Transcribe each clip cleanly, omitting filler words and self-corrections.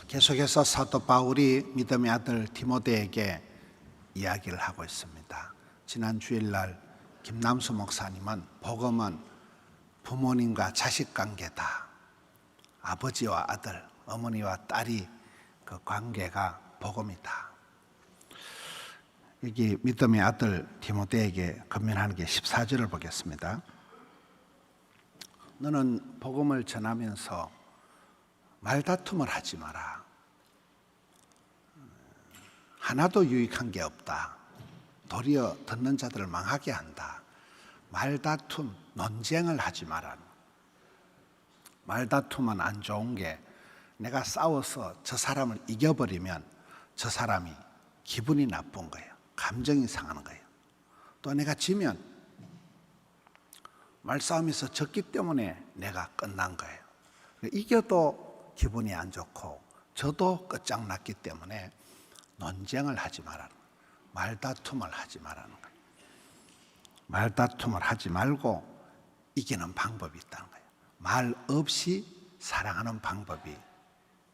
계속해서 사도 바울이 믿음의 아들 디모데에게 이야기를 하고 있습니다. 지난 주일날 김남수 목사님은 복음은 부모님과 자식 관계다. 아버지와 아들, 어머니와 딸이 그 관계가 복음이다. 여기 믿음의 아들 디모데에게 권면하는 게 14절을 보겠습니다. 너는 복음을 전하면서 말다툼을 하지 마라. 하나도 유익한 게 없다. 도리어 듣는 자들을 망하게 한다. 말다툼, 논쟁을 하지 마라. 말다툼은 안 좋은 게 내가 싸워서 저 사람을 이겨버리면 저 사람이 기분이 나쁜 거예요. 감정이 상하는 거예요. 또 내가 지면 말싸움에서 졌기 때문에 내가 끝난 거예요. 이겨도 기분이 안 좋고 저도 끝장났기 때문에 논쟁을 하지 말라는 거예요. 말다툼을 하지 말라는 거예요. 말다툼을 하지 말고 이기는 방법이 있다는 거예요. 말 없이 사랑하는 방법이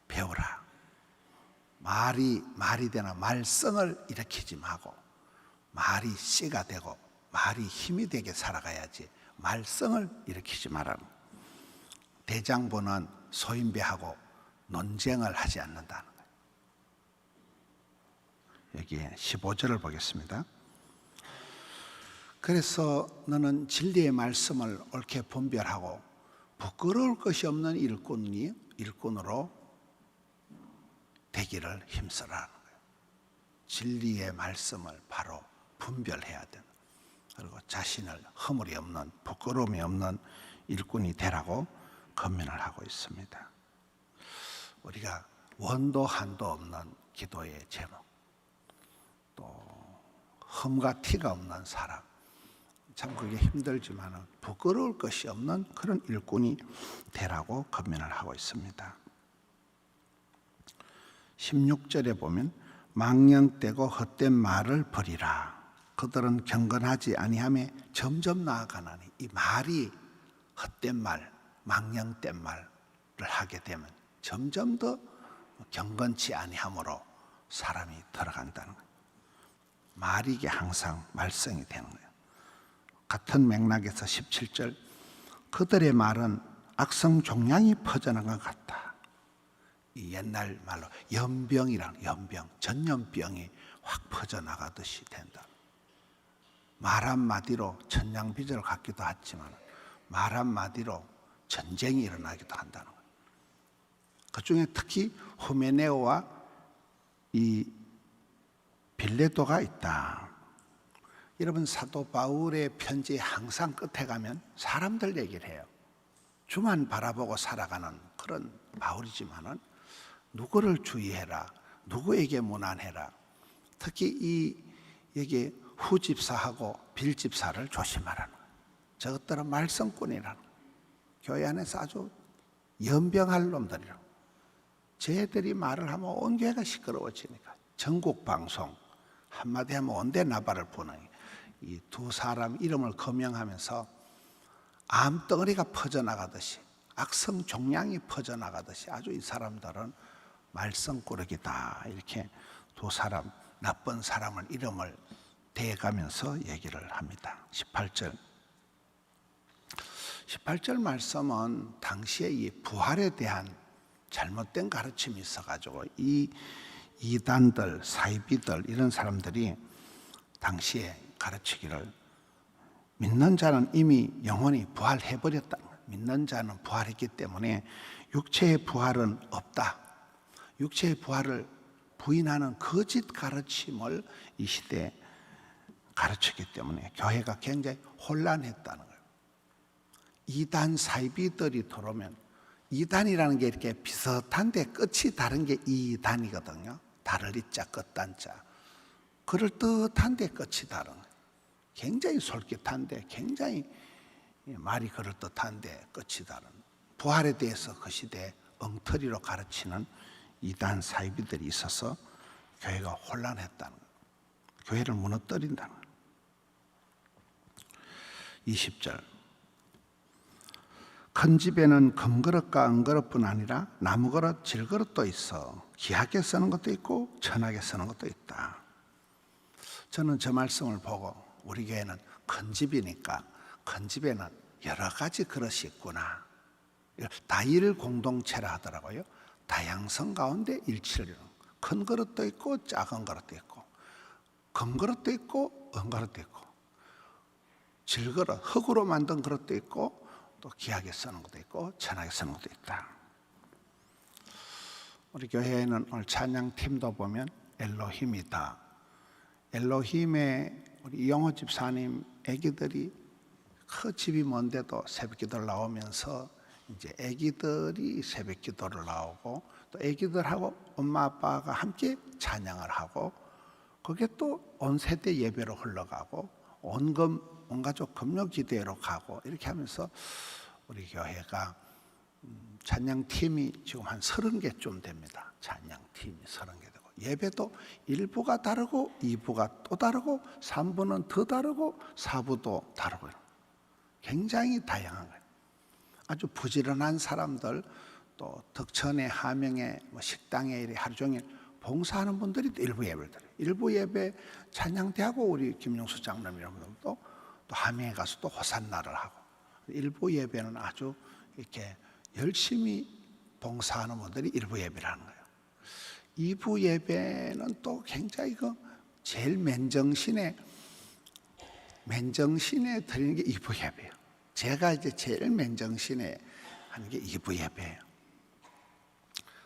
배우라. 말이 되나 말썽을 일으키지 말고 말이 씨가 되고 말이 힘이 되게 살아가야지 말썽을 일으키지 말라는 거예요. 대장부는 소인배하고 논쟁을 하지 않는다는 거예요. 여기에 15절을 보겠습니다. 그래서 너는 진리의 말씀을 옳게 분별하고 부끄러울 것이 없는 일꾼으로 되기를 힘쓰라는 거예요. 진리의 말씀을 바로 분별해야 되는, 그리고 자신을 허물이 없는, 부끄러움이 없는 일꾼이 되라고 권면을 하고 있습니다. 우리가 원도 한도 없는 기도의 제목, 또 흠과 티가 없는 사람, 참 그게 힘들지만 부끄러울 것이 없는 그런 일꾼이 되라고 권면을 하고 있습니다. 16절에 보면 망령되고 헛된 말을 버리라. 그들은 경건하지 아니하며 점점 나아가나니, 이 말이 헛된 말, 망령된 말을 하게 되면 점점 더 경건치 아니함으로 사람이 들어간다는 거예요. 말이 이게 항상 말썽이 되는 거예요. 같은 맥락에서 17절, 그들의 말은 악성 종양이 퍼져나간 것 같다. 이 옛날 말로 연병이란, 연병, 전염병이 확 퍼져나가듯이 된다. 말 한마디로 천냥빚을 갖기도 하지만 말 한마디로 전쟁이 일어나기도 한다는 거예요. 그중에 특히 후메네오와 이 빌레도가 있다. 여러분, 사도 바울의 편지 항상 끝에 가면 사람들 얘기를 해요. 주만 바라보고 살아가는 그런 바울이지만은 누구를 주의해라, 누구에게 무난해라. 특히 여기 후집사하고 빌집사를 조심하라는 거예요. 저것들은 말썽꾼이라는 거예요. 교회 안에서 아주 연병할 놈들이라고. 쟤들이 말을 하면 온 교회가 시끄러워지니까 전국 방송 한마디 하면 온데 나발을 부는 이 두 사람 이름을 거명하면서 암덩어리가 퍼져나가듯이, 악성 종양이 퍼져나가듯이 아주 이 사람들은 말썽꾸러기다, 이렇게 두 사람, 나쁜 사람을 이름을 대가면서 얘기를 합니다. 18절 말씀은 당시에 이 부활에 대한 잘못된 가르침이 있어가지고 이 이단들, 사이비들, 이런 사람들이 당시에 가르치기를, 믿는 자는 이미 영혼이 부활해버렸다. 믿는 자는 부활했기 때문에 육체의 부활은 없다. 육체의 부활을 부인하는 거짓 가르침을 이 시대에 가르치기 때문에 교회가 굉장히 혼란했다는 거예요. 이단 사이비들이 들어오면, 이단이라는 게 이렇게 비슷한데 끝이 다른 게 이단이거든요. 다를 이자 끝단자. 그럴듯한데 끝이 다른 거예요. 굉장히 솔깃한데, 굉장히 말이 그럴듯한데 끝이 다른, 부활에 대해서 그 시대에 엉터리로 가르치는 이단 사이비들이 있어서 교회가 혼란했다는 거예요. 교회를 무너뜨린다는 거예요. 20절, 큰 집에는 금그릇과 은그릇뿐 아니라 나무그릇, 질그릇도 있어. 귀하게 쓰는 것도 있고 천하게 쓰는 것도 있다. 저는 저 말씀을 보고 우리 교회는 큰 집이니까 큰 집에는 여러 가지 그릇이 있구나. 다일 공동체라 하더라고요. 다양성 가운데 일치를 이루는 큰 그릇도 있고 작은 그릇도 있고 금그릇도 있고 은그릇도 있고 질그릇, 흙으로 만든 그릇도 있고 또 귀하게 쓰는 것도 있고 천하게 쓰는 것도 있다. 우리 교회에는 오늘 찬양팀도 보면 엘로힘이다. 엘로힘의 우리 이영호 집사님 아기들이 그 집이 먼데도 새벽기도를 나오면서 이제 아기들이 새벽기도를 나오고 또 아기들하고 엄마 아빠가 함께 찬양을 하고 그게 또 온 세대 예배로 흘러가고 온 가족 금요기도회로 가고 이렇게 하면서 우리 교회가 찬양팀이 지금 한 30개쯤 됩니다. 찬양팀이 30개 되고 예배도 1부가 다르고 2부가 또 다르고 3부는 더 다르고 4부도 다르고요. 굉장히 다양한 거예요. 아주 부지런한 사람들 또 덕천에 하명에 식당에 이렇게 하루 종일 봉사하는 분들이 일부 예배를 드려요. 일부 예배 찬양대하고 우리 김용수 장로님 이런 분들도 또 하명에 가서 또 호산나를 하고 일부 예배는 아주 이렇게 열심히 봉사하는 분들이 일부 예배를 하는 거예요. 2부 예배는 또 굉장히 제일 맨정신에 드리는 게 2부 예배예요. 제가 이제 제일 맨정신에 하는 게 2부 예배예요.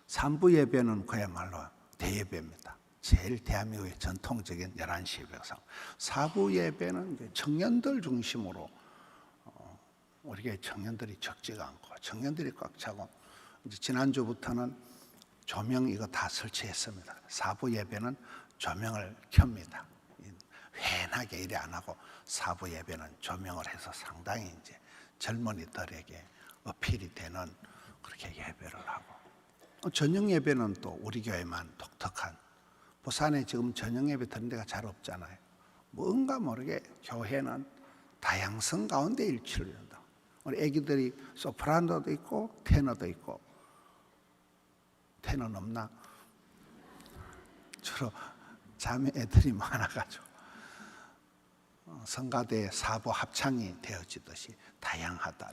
3부 예배는 그야말로 대예배입니다. 제일 대한민국의 전통적인 11시 예배상. 4부 예배는 이제 청년들 중심으로 우리 교회 청년들이 적지가 않고 청년들이 꽉 차고 이제 지난주부터는 조명 이거 다 설치했습니다. 4부 예배는 조명을 켭니다. 휑하게 이래 안 하고 4부 예배는 조명을 해서 상당히 이제 젊은이들에게 어필이 되는 그렇게 예배를 하고 저녁 예배는 또 우리 교회만 독특한 부산에 지금 저녁 예배 드는 데가 잘 없잖아요. 뭔가 모르게 교회는 다양성 가운데 일치를 이룬다. 우리 애기들이 소프라노도 있고 테너도 있고 테너는 없나? 주로 자매 애들이 많아가지고 성가대 4부 합창이 되어지듯이 다양하다.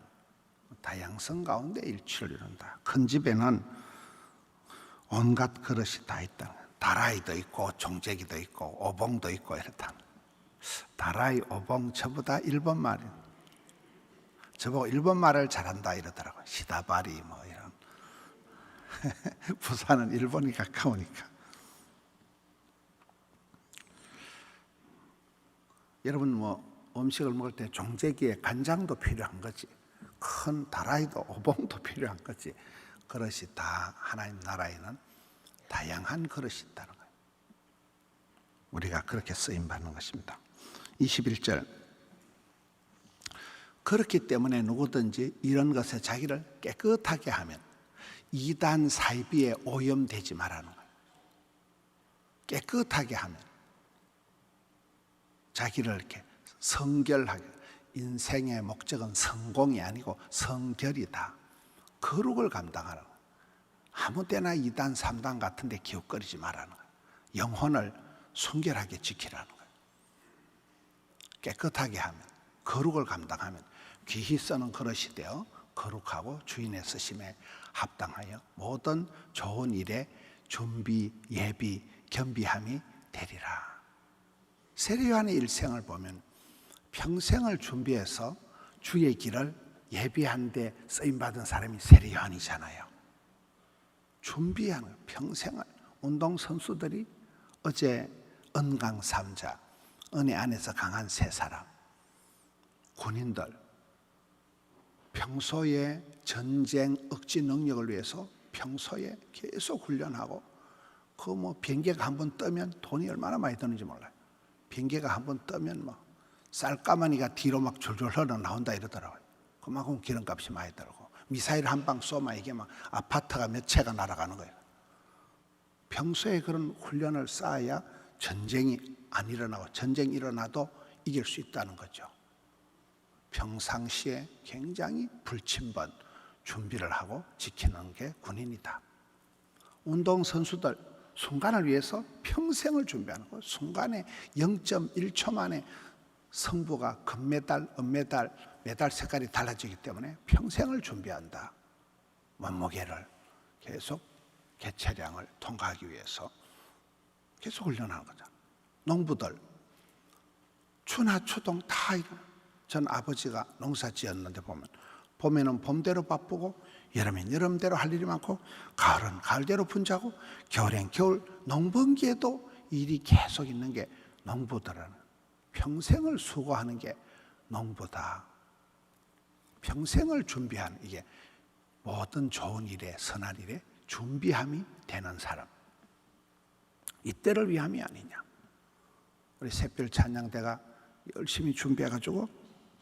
다양성 가운데 일치를 이룬다. 큰 집에는 온갖 그릇이 다 있다. 다라이도 있고 종재기도 있고 오봉도 있고 이렇다. 다라이, 오봉 저보다 일본 말이 저보고 일본 말을 잘한다 이러더라고요. 시다바리 뭐 이런 부산은 일본이 가까우니까. 여러분 뭐 음식을 먹을 때 종재기에 간장도 필요한 거지 큰 다라이도 오봉도 필요한 거지 그릇이 다 하나님 나라에는 다양한 그릇이 있다는 거예요. 우리가 그렇게 쓰임받는 것입니다. 21절 그렇기 때문에 누구든지 이런 것에 자기를 깨끗하게 하면 이단 사이비에 오염되지 말라는 거예요. 깨끗하게 하면 자기를 이렇게 성결하게 인생의 목적은 성공이 아니고 성결이다. 거룩을 감당하라는 거예요. 아무 때나 2단 3단 같은 데 기웃거리지 말라는 거예요. 영혼을 순결하게 지키라는 거예요. 깨끗하게 하면 거룩을 감당하면 귀히 쓰는 그릇이 되어 거룩하고 주인의 쓰심에 합당하여 모든 좋은 일에 준비, 예비, 겸비함이 되리라. 세례요한의 일생을 보면 평생을 준비해서 주의 길을 예비한 데 쓰임받은 사람이 세례요한이잖아요. 준비하는 평생을 운동선수들이 어제 은강삼자 은혜 안에서 강한 세 사람 군인들 평소에 전쟁 억지 능력을 위해서 평소에 계속 훈련하고 그 뭐 비행기가 한번 뜨면 돈이 얼마나 많이 드는지 몰라요. 비행기가 한번 뜨면 뭐 쌀가마니가 뒤로 막 줄줄 흘러 나온다 이러더라고요. 그만큼 기름값이 많이 들고 미사일 한 방 쏘면 이게 막 아파트가 몇 채가 날아가는 거예요. 평소에 그런 훈련을 쌓아야 전쟁이 안 일어나고 전쟁이 일어나도 이길 수 있다는 거죠. 평상시에 굉장히 불침번 준비를 하고 지키는 게 군인이다. 운동선수들 순간을 위해서 평생을 준비하는 거예요. 순간에 0.1초 만에 성부가 금메달, 은메달, 메달 색깔이 달라지기 때문에 평생을 준비한다. 몸무게를 계속 개체량을 통과하기 위해서 계속 훈련하는 거죠. 농부들 추나 추동 다 이런. 전 아버지가 농사 지었는데 봄에는 봄대로 바쁘고 여름엔 여름대로 할 일이 많고 가을은 가을대로 분주하고 겨울엔 겨울, 농번기에도 일이 계속 있는 게 농부들은 평생을 수고하는 게 농부다. 평생을 준비한 이게 모든 좋은 일에 선한 일에 준비함이 되는 사람. 이때를 위함이 아니냐. 우리 샛별 찬양대가 열심히 준비해가지고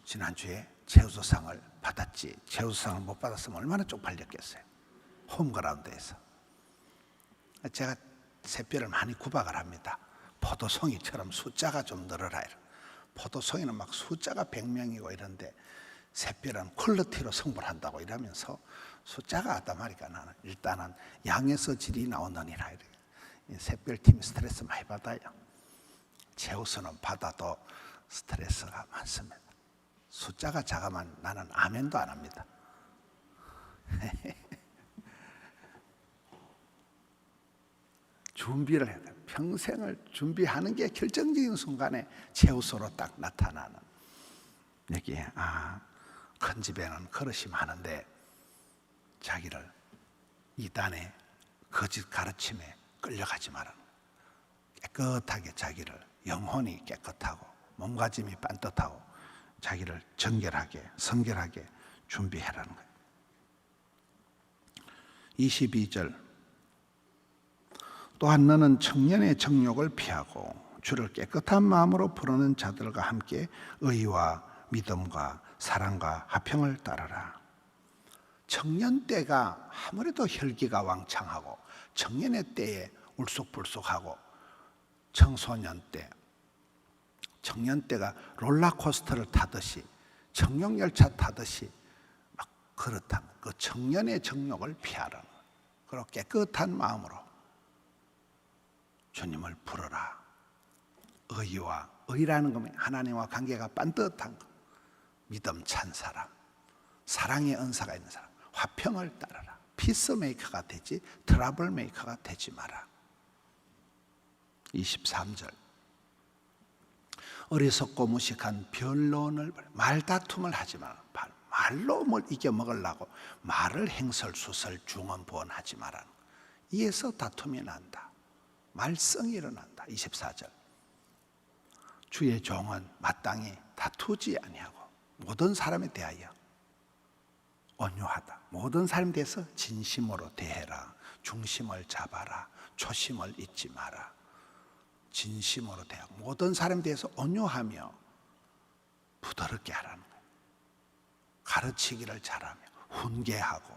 지난주에 제우스상을 받았지. 제우스상을 못 받았으면 얼마나 쪽팔렸겠어요. 홈그라운드에서. 제가 샛별을 많이 구박을 합니다. 포도송이처럼 숫자가 좀 늘어라. 포도송이는 막 숫자가 100명이고 이런데 샛별은 퀄리티로 승부를 한다고 이러면서 숫자가 하다 말이니까 나는 일단은 양에서 질이 나오느니라. 샛별팀이 스트레스 많이 받아요. 제우스는 받아도 스트레스가 많습니다. 숫자가 작으면 나는 아멘도 안 합니다. 준비를 해야 돼요. 평생을 준비하는 게 결정적인 순간에 제우스로 딱 나타나는. 여기에 큰 집에는 그릇이 많은데 자기를 이단의 거짓 가르침에 끌려가지 말아라. 깨끗하게 자기를 영혼이 깨끗하고 몸가짐이 반듯하고 자기를 정결하게 성결하게 준비해라는 거예요. 22절 또한 너는 청년의 정욕을 피하고 주를 깨끗한 마음으로 부르는 자들과 함께 의와 믿음과 사랑과 화평을 따르라. 청년 때가 아무래도 혈기가 왕창하고 청년의 때에 울쑥불쑥하고 청소년 때, 청년 때가 롤러코스터를 타듯이 청룡열차 타듯이 막 그렇다는 그 청년의 정욕을 피하라. 그리고 깨끗한 마음으로 주님을 부르라. 의라는 것은 하나님과 관계가 반듯한 것, 믿음 찬 사람, 사랑의 은사가 있는 사람, 화평을 따르라. 피스메이커가 되지 트러블 메이커가 되지 마라. 23절 어리석고 무식한 변론을 말다툼을 하지 마라. 말로 뭘 이겨먹으려고 말을 행설수설 중언부언하지 마라. 이에서 다툼이 난다. 말썽이 일어난다. 24절 주의 종은 마땅히 다투지 아니하고 모든 사람에 대하여 온유하다. 모든 사람에 대해서 진심으로 대해라. 중심을 잡아라. 초심을 잊지 마라. 진심으로 대하고 모든 사람에 대해서 온유하며 부드럽게 하라는 거예요. 가르치기를 잘하며 훈계하고.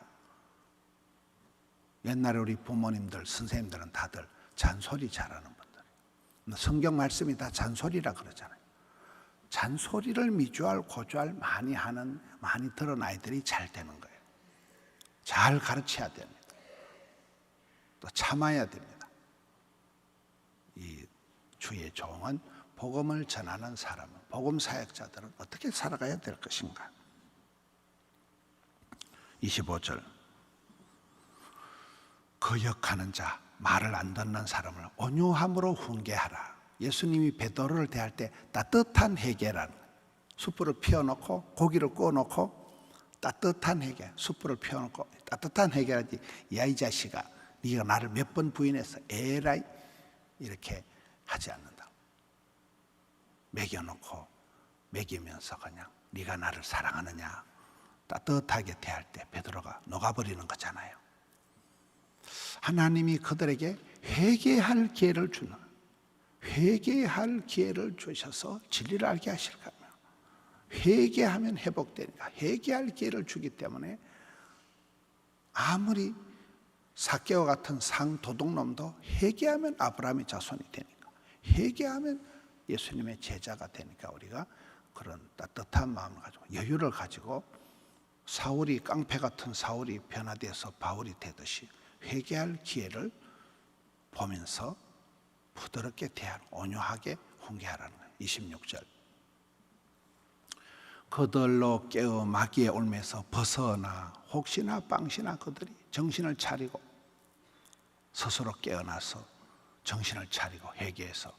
옛날에 우리 부모님들 선생님들은 다들 잔소리 잘하는 분들이에요. 성경 말씀이 다 잔소리라 그러잖아요. 잔소리를 미주알 고주알 많이 들은 아이들이 잘 되는 거예요. 잘 가르쳐야 됩니다. 또 참아야 됩니다. 이 주의 종은 복음을 전하는 사람은, 복음 사역자들은 어떻게 살아가야 될 것인가? 25절 거역하는 자, 말을 안 듣는 사람을 온유함으로 훈계하라. 예수님이 베드로를 대할 때 따뜻한 회개라는, 숯불을 피워놓고 고기를 구워놓고 따뜻한 회개, 숯불을 피워놓고 따뜻한 회개라지. 야 이 자식아, 네가 나를 몇 번 부인해서 에라이 이렇게 하지 않는다. 먹여놓고 먹이면서 그냥 네가 나를 사랑하느냐 따뜻하게 대할 때 베드로가 녹아버리는 거잖아요. 하나님이 그들에게 회개할 기회를 주는, 회개할 기회를 주셔서 진리를 알게 하실까? 회개하면 회복되니까 회개할 기회를 주기 때문에 아무리 삭개와 같은 상도둑놈도 회개하면 아브라함의 자손이 되니까, 회개하면 예수님의 제자가 되니까 우리가 그런 따뜻한 마음을 가지고 여유를 가지고 사울이 깡패 같은 사울이 변화되어서 바울이 되듯이 회개할 기회를 보면서 부드럽게 대하는, 온유하게 훈계하라는 거예요. 26절. 그들로 깨어 마귀의 올매에서 벗어나 혹시나 빵시나 그들이 정신을 차리고 스스로 깨어나서 정신을 차리고 회개해서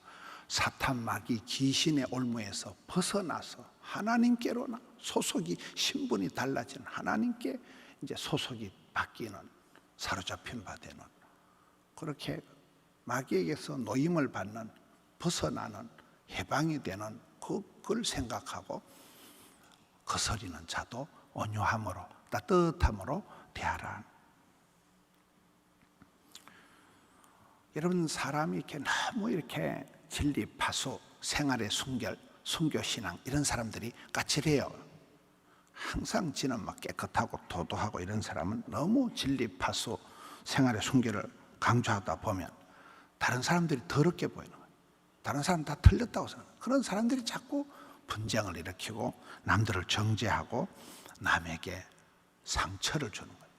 사탄 마귀 귀신의 올무에서 벗어나서 하나님께로나 소속이 신분이 달라진 하나님께 이제 소속이 바뀌는, 사로잡힌 바 되는, 그렇게 마귀에게서 노임을 받는, 벗어나는, 해방이 되는 그걸 생각하고 거스리는 자도 온유함으로 따뜻함으로 대하라. 여러분, 사람이 이렇게 너무 이렇게 진리 파수, 생활의 순결, 순교신앙 이런 사람들이 까칠해요. 항상 지는 막 깨끗하고 도도하고 이런 사람은 너무 진리 파수, 생활의 순결을 강조하다 보면 다른 사람들이 더럽게 보이는 거예요. 다른 사람 다 틀렸다고 생각해요. 그런 사람들이 자꾸 분쟁을 일으키고 남들을 정죄하고 남에게 상처를 주는 거예요.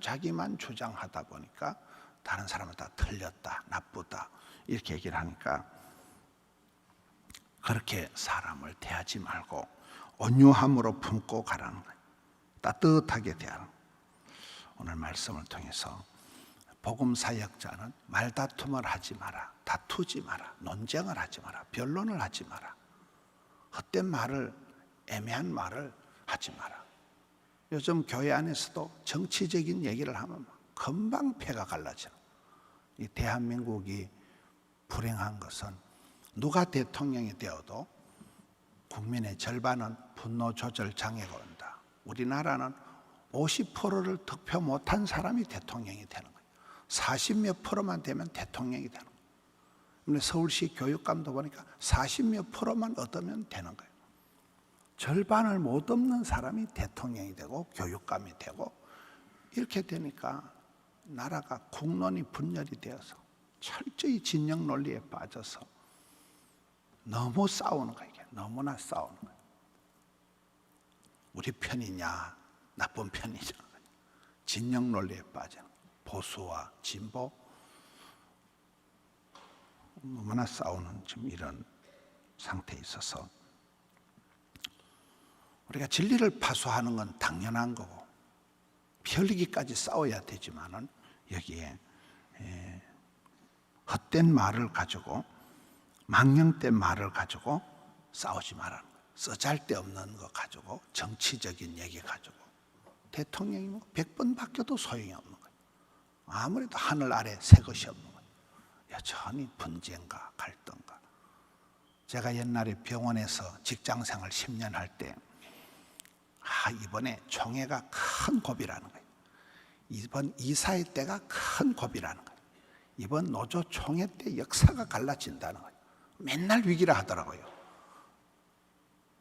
자기만 주장하다 보니까 다른 사람은 다 틀렸다, 나쁘다 이렇게 얘기를 하니까 그렇게 사람을 대하지 말고 온유함으로 품고 가라는 거예요. 따뜻하게 대하는 거예요. 오늘 말씀을 통해서 복음 사역자는 말다툼을 하지 마라, 다투지 마라, 논쟁을 하지 마라, 변론을 하지 마라, 헛된 말을, 애매한 말을 하지 마라. 요즘 교회 안에서도 정치적인 얘기를 하면 금방 패가 갈라져. 이 대한민국이 불행한 것은 누가 대통령이 되어도 국민의 절반은 분노 조절 장애가 온다. 우리나라는 50%를 득표 못한 사람이 대통령이 되는 거예요. 40몇 프로만 되면 대통령이 되는 거예요. 근데 서울시 교육감도 보니까 40몇 프로만 얻으면 되는 거예요. 절반을 못 얻는 사람이 대통령이 되고 교육감이 되고 이렇게 되니까 나라가 국론이 분열이 되어서 철저히 진영 논리에 빠져서 너무 싸우는 거예요. 이게 너무나 싸우는 거예요. 우리 편이냐 나쁜 편이냐, 진영 논리에 빠지는 거예요. 보수와 진보 너무나 싸우는 지금 이런 상태에 있어서 우리가 진리를 파수하는 건 당연한 거고 펴리기까지 싸워야 되지만은 여기에 헛된 말을 가지고 망령된 말을 가지고 싸우지 말라는 거예요. 쓰잘데없는 거 가지고 정치적인 얘기 가지고 대통령이 뭐 100번 바뀌어도 소용이 없는 거예요. 아무래도 하늘 아래 새 것이 없는 거예요. 여전히 분쟁과 갈등과. 제가 옛날에 병원에서 직장생활 10년 할 때 이번에 총회가 큰 고비라는 거예요. 이번 이사회 때가 큰 고비라는 거예요. 이번 노조 총회 때 역사가 갈라진다는 거예요. 맨날 위기라 하더라고요.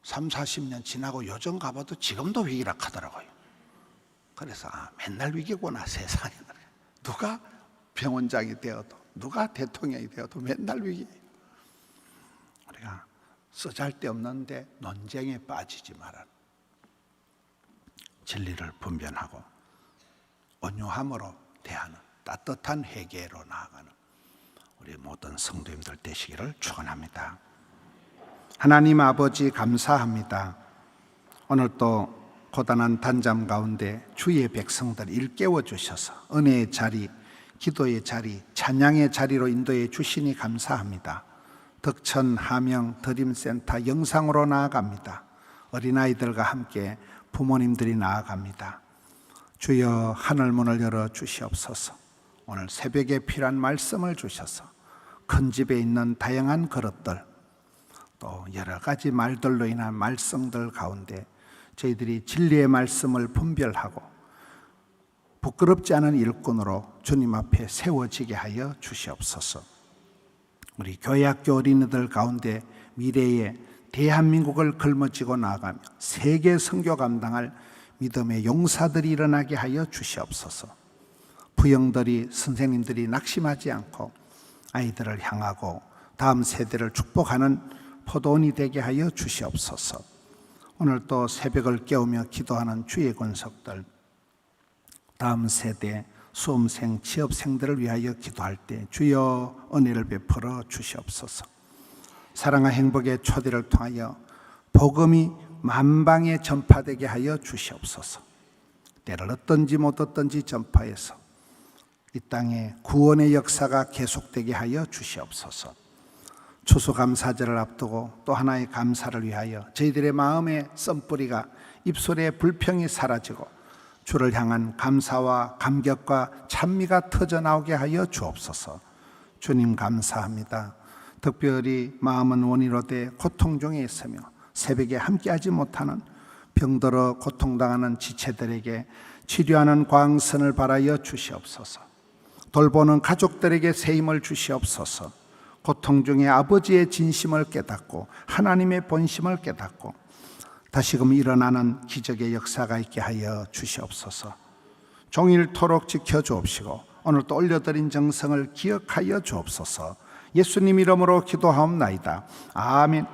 3, 40년 지나고 요즘 가봐도 지금도 위기라 하더라고요. 그래서 맨날 위기구나 세상에. 누가 병원장이 되어도 누가 대통령이 되어도 맨날 위기예요. 우리가 쓰잘데없는데 논쟁에 빠지지 말아라. 진리를 분별하고 온유함으로 대하는 따뜻한 회개로 나아가는 우리 모든 성도님들 되시기를 축원합니다. 하나님 아버지 감사합니다. 오늘 또 고단한 단잠 가운데 주의 백성들 일깨워 주셔서 은혜의 자리, 기도의 자리, 찬양의 자리로 인도해 주시니 감사합니다. 덕천 하명 드림센터 영상으로 나아갑니다. 어린아이들과 함께 부모님들이 나아갑니다. 주여 하늘문을 열어 주시옵소서. 오늘 새벽에 필요한 말씀을 주셔서 큰 집에 있는 다양한 그릇들 또 여러 가지 말들로 인한 말썽들 가운데 저희들이 진리의 말씀을 분별하고 부끄럽지 않은 일꾼으로 주님 앞에 세워지게 하여 주시옵소서. 우리 교회학교 어린이들 가운데 미래에 대한민국을 걸머쥐고 나아가며 세계 선교 감당할 믿음의 용사들이 일어나게 하여 주시옵소서. 부형들이 선생님들이 낙심하지 않고 아이들을 향하고 다음 세대를 축복하는 포도원이 되게 하여 주시옵소서. 오늘 또 새벽을 깨우며 기도하는 주의 권속들, 다음 세대 수험생, 취업생들을 위하여 기도할 때 주여 은혜를 베풀어 주시옵소서. 사랑과 행복의 초대를 통하여 복음이 만방에 전파되게 하여 주시옵소서. 때를 얻든지 못 얻든지 전파해서 이 땅에 구원의 역사가 계속되게 하여 주시옵소서. 추수감사절을 앞두고 또 하나의 감사를 위하여 저희들의 마음의 썬뿌리가 입술의 불평이 사라지고 주를 향한 감사와 감격과 찬미가 터져나오게 하여 주옵소서. 주님 감사합니다. 특별히 마음은 원이로 돼 고통 중에 있으며 새벽에 함께하지 못하는 병들어 고통당하는 지체들에게 치료하는 광선을 발하여 주시옵소서. 돌보는 가족들에게 새 힘을 주시옵소서. 고통 중에 아버지의 진심을 깨닫고 하나님의 본심을 깨닫고 다시금 일어나는 기적의 역사가 있게 하여 주시옵소서. 종일토록 지켜주옵시고 오늘 또 올려드린 정성을 기억하여 주옵소서. 예수님 이름으로 기도하옵나이다. 아멘.